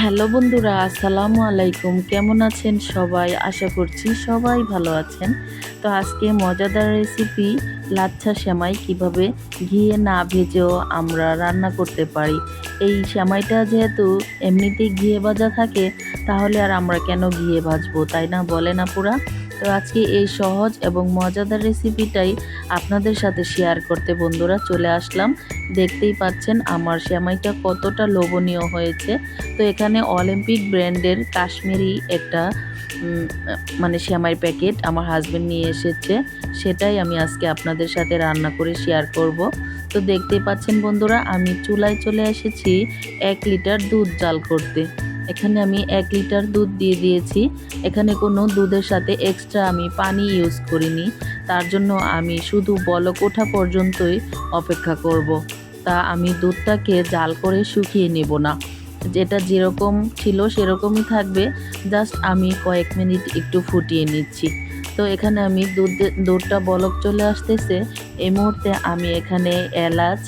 Hello বন্ধুরা, আসসালামু আলাইকুম। কেমন আছেন সবাই? আশা করছি সবাই ভালো আছেন। তো আজকে মজাদার রেসিপি লাচ্ছা সেমাই কিভাবে ঘিয়ে না ভেজেও আমরা রান্না করতে পারি। এই সেমাইটা যেহেতু এমনিতেই ঘিয়ে ভাজা থাকে, তাহলে আর আমরা কেন ঘিয়ে ভাজবো, তাই না বলেন আপুরা? তো আজকে এই সহজ এবং মজাদার রেসিপিটাই আপনাদের সাথে শেয়ার করতে বন্ধুরা চলে আসলাম। দেখতেই পাচ্ছেন আমার সেমাইটা কতটা লোভনীয় হয়েছে। তো এখানে অলিম্পিক ব্র্যান্ডের কাশ্মীরি একটা মানে সেমাইয়ের প্যাকেট আমার হাজবেন্ড নিয়ে এসেছে, সেটাই আমি আজকে আপনাদের সাথে রান্না করে শেয়ার করব। তো দেখতেই পাচ্ছেন বন্ধুরা, আমি চুলায় চলে এসেছি 1 লিটার দুধ জাল করতে। এখানে আমি 1 লিটার দুধ দিয়ে দিয়েছি। এখানে কোনো দুধের সাথে এক্সট্রা আমি পানি ইউজ করিনি, তার জন্য আমি শুধু বলক ওঠা পর্যন্তই অপেক্ষা করব। তা আমি দুধটাকে জাল করে শুকিয়ে নেব না, যেটা যেরকম ছিল সেরকমই থাকবে, জাস্ট আমি কয়েক মিনিট একটু ফুটিয়ে নিচ্ছি। তো এখানে আমি দুধটা বলক চলে আসতেছে, এই মুহূর্তে আমি এখানে এলাচ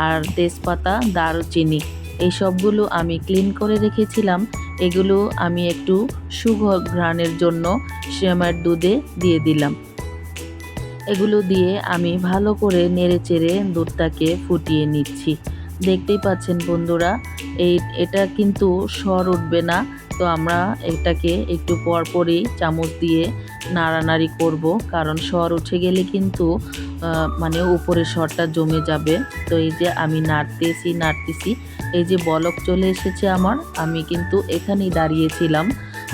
আর তেজপাতা, দারুচিনি এই সবগুলো আমি ক্লিন করে রেখেছিলাম, এগুলো আমি একটু সুঘ্রাণের জন্য সেমাইয়ের দুধে দিয়ে দিলাম। এগুলো দিয়ে আমি ভালো করে নেড়েচেড়ে দুধটাকে ফুটিয়ে নিচ্ছি। দেখতেই পাচ্ছেন বন্ধুরা, এটা কিন্তু সর উঠবে না। তো আমরা এটাকে একটু পরপরই চামচ দিয়ে নাড়ানাড়ি করব, কারণ সর উঠে গেলে কিন্তু মানে উপরে সরটা জমে যাবে। তো এই যে আমি নাড়তেছি, এই যে বলক চলে এসেছে আমার, আমি কিন্তু এখানেই দাঁড়িয়েছিলাম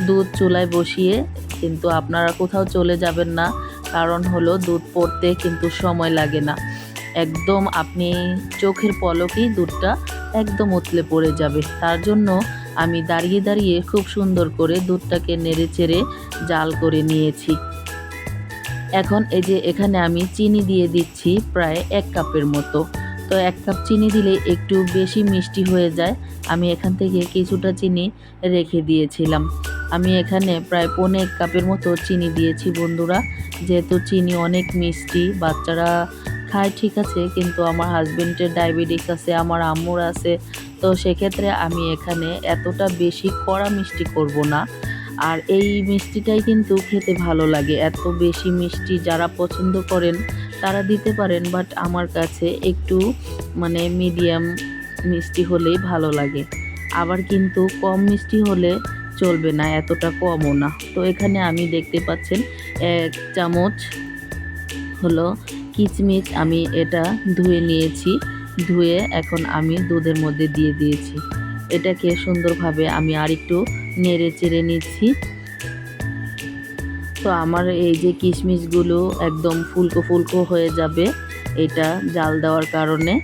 দুধ চুলায় বসিয়ে। কিন্তু আপনারা কোথাও চলে যাবেন না, কারণ হলো দুধ পড়তে কিন্তু সময় লাগে না, একদম আপনি চোখের পলকেই দুধটা একদম উতলে পড়ে যাবে। তার জন্য আমি দাঁড়িয়ে দাঁড়িয়ে খুব সুন্দর করে দুধটাকে নেড়েচেড়ে জাল করে নিয়েছি। এখন এই যে এখানে আমি চিনি দিয়ে দিচ্ছি প্রায় 1 কাপের মতো। তো 1 কাপ চিনি দিলে একটু বেশি মিষ্টি হয়ে যায়, আমি এখান থেকে কিছুটা চিনি রেখে দিয়েছিলাম। আমি এখানে প্রায় 1.25 কাপের মতো চিনি দিয়েছি বন্ধুরা। যেহেতু চিনি অনেক মিষ্টি, বাচ্চারা খায় ঠিক আছে, কিন্তু আমার হাজবেন্ডের ডায়াবেটিস আছে, আমার আম্মুর আছে। তো সেক্ষেত্রে আমি এখানে এতটা বেশি কড়া মিষ্টি করব না। আর এই মিষ্টিটাই কিন্তু খেতে ভালো লাগে। এত বেশি মিষ্টি যারা পছন্দ করেন তারা দিতে পারেন, বাট আমার কাছে একটু মানে মিডিয়াম মিষ্টি হলেই ভালো লাগে। আবার কিন্তু কম মিষ্টি হলে চলবে না, এতটা কমও না। তো এখানে আমি দেখতে পাচ্ছেন 1 চামচ হলো কিচমিচ, আমি এটা ধুয়ে নিয়েছি। ধুয়ে এখন আমি দুধের মধ্যে দিয়ে দিয়েছি। এটাকে সুন্দরভাবে আমি আরেকটু নেড়ে চেড়ে নিচ্ছি। তো আমার এই যে কিশমিশগুলো একদম ফুলকো ফুলকো হয়ে যাবে এটা জাল দেওয়ার কারণে।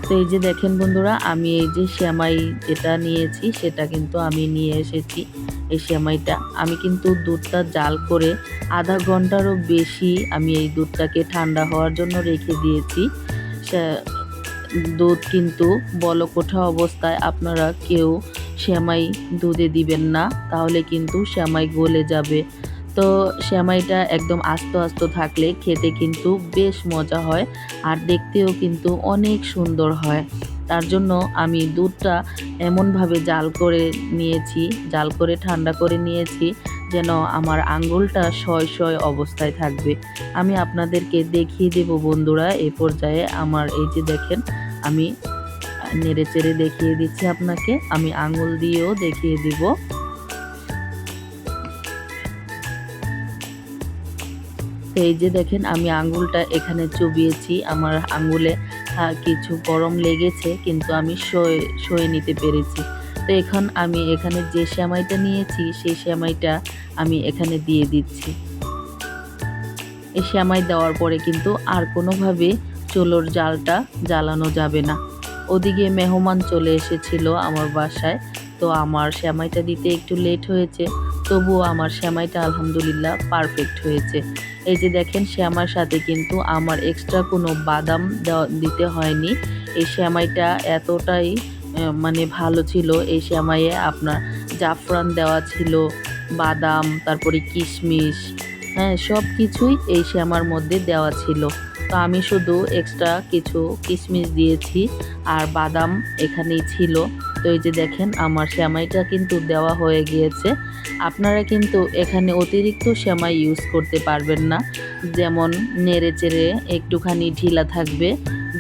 তো এই যে দেখেন বন্ধুরা, আমি এই যে সেমাই যেটা নিয়েছি সেটা কিন্তু আমি নিয়ে এসেছি। এই সেমাইটা আমি কিন্তু দুধটা জাল করে আধা ঘন্টারও বেশি আমি এই দুধটাকে ঠান্ডা হওয়ার জন্য রেখে দিয়েছি। দুধ কিন্তু বলক ওঠা অবস্থায় আপনারা কেউ সেমাই দুধে দিবেন না, তাহলে কিন্তু সেমাই গলে যাবে। তো সেমাইটা একদম আস্ত আস্ত থাকলে খেতে কিন্তু বেশ মজা হয়, আর দেখতেও কিন্তু অনেক সুন্দর হয়। তার জন্য আমি দুধটা এমনভাবে জাল করে নিয়েছি, জাল করে ঠান্ডা করে নিয়েছি যেন আমার আঙ্গুলটা শয় অবস্থায় থাকবে। আমি আপনাদেরকে দেখিয়ে দেব বন্ধুরা এই পর্যায়ে। আমার এই যে দেখেন, আমি নেড়েচেড়ে দেখিয়ে দিচ্ছি আপনাকে, আমি আঙ্গুল দিয়েও দেখিয়ে দিব। তো এই যে দেখেন, আমি আঙ্গুলটা এখানে চুবিয়েছি, আমার আঙ্গুলে কিছু গরম লেগেছে, কিন্তু আমি সয়ে নিতে পেরেছি। তো এখন আমি এখানে যে সেমাইটা নিয়েছি সেই সেমাইটা আমি এখানে দিয়ে দিচ্ছি। এই সেমাই দেওয়ার পরে কিন্তু আর কোনোভাবে চুলোর জালটা জ্বালানো যাবে না। ওদিকে মেহমান চলে এসেছিল আমার বাসায়, তো আমার সেমাইটা দিতে একটু লেট হয়েছে, তবুও আমার সেমাইটা আলহামদুলিল্লাহ পারফেক্ট হয়েছে। এই যে দেখেন, সেমাইয়ের সাথে কিন্তু আমার এক্সট্রা কোনো বাদাম দিতে হয়নি। এই সেমাইটা এতটাই মানে ভালো ছিল, এই সেমাইয়ে আপনার জাফরান দেওয়া ছিল, বাদাম, তারপরে কিশমিশ, হ্যাঁ সব কিছুই এই সেমাইয়ের মধ্যে দেওয়া ছিল। তো আমি শুধু এক্সট্রা কিছু কিশমিশ দিয়েছি আর বাদাম এখানেই ছিল। তো এই যে দেখেন আমার সেমাইটা কিন্তু দেওয়া হয়ে গিয়েছে। আপনারা কিন্তু এখানে অতিরিক্ত সেমাই ইউজ করতে পারবেন না, যেমন নেড়ে চেড়ে একটুখানি ঢিলা থাকবে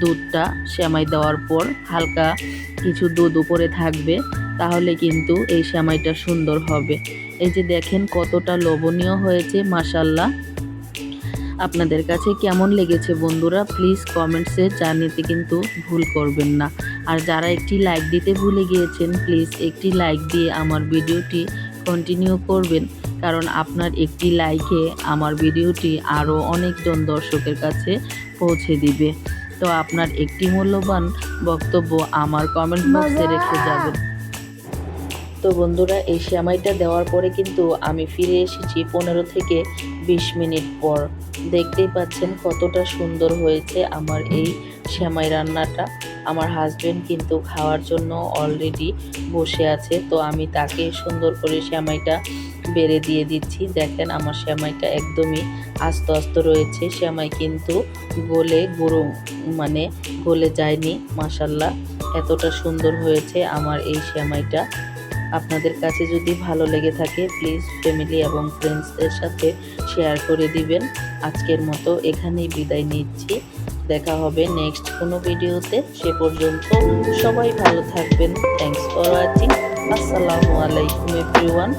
দুধটা, সেমাই দেওয়ার পর হালকা কিছু দুধ উপরে থাকবে, তাহলে কিন্তু এই সেমাইটা সুন্দর হবে। এই যে দেখেন কতটা লোভনীয় হয়েছে, মাশাল্লাহ। আপনাদের কাছে কেমন লেগেছে বন্ধুরা, প্লিজ কমেন্টসে জানাতে কিন্তু ভুল করবেন না। আর যারা একটি লাইক দিতে ভুলে গিয়েছেন, প্লিজ একটি লাইক দিয়ে আমার ভিডিওটি কন্টিনিউ করবেন, কারণ আপনার একটি লাইকে আমার ভিডিওটি আরও অনেকজন দর্শকের কাছে পৌঁছে দিবে। তো আপনার একটি মূল্যবান বক্তব্য আমার কমেন্ট বক্সে রেখে যাবেন। তো বন্ধুরা, এই সেমাইটা দেওয়ার পরে কিন্তু আমি ফিরে এসেছি 15 থেকে 20 মিনিট পর। দেখতেই পাচ্ছেন কতটা সুন্দর হয়েছে আমার এই সেমাই রান্নাটা। আমার হাজবেন্ড কিন্তু খাওয়ার জন্য অলরেডি বসে আছে, তো আমি তাকে সুন্দর করে সেমাইটা বেড়ে দিয়ে দিচ্ছি। দেখেন আমার সেমাইটা একদমই আস্তে আস্তে রয়েছে, সেমাই কিন্তু গলে যায়নি। মাশাল্লাহ, এতটা সুন্দর হয়েছে আমার এই সেমাইটা। আপনাদের কাছে যদি ভালো লেগে থাকে, প্লিজ ফ্যামিলি এবং ফ্রেন্ডসদের সাথে শেয়ার করে দিবেন। আজকের মতো এখানেই বিদায় নিচ্ছি, দেখা হবে নেক্সট কোনো ভিডিওতে। সে পর্যন্ত সবাই ভালো থাকবেন। Thanks for watching. আসসালামু আলাইকুম এভরিওয়ান।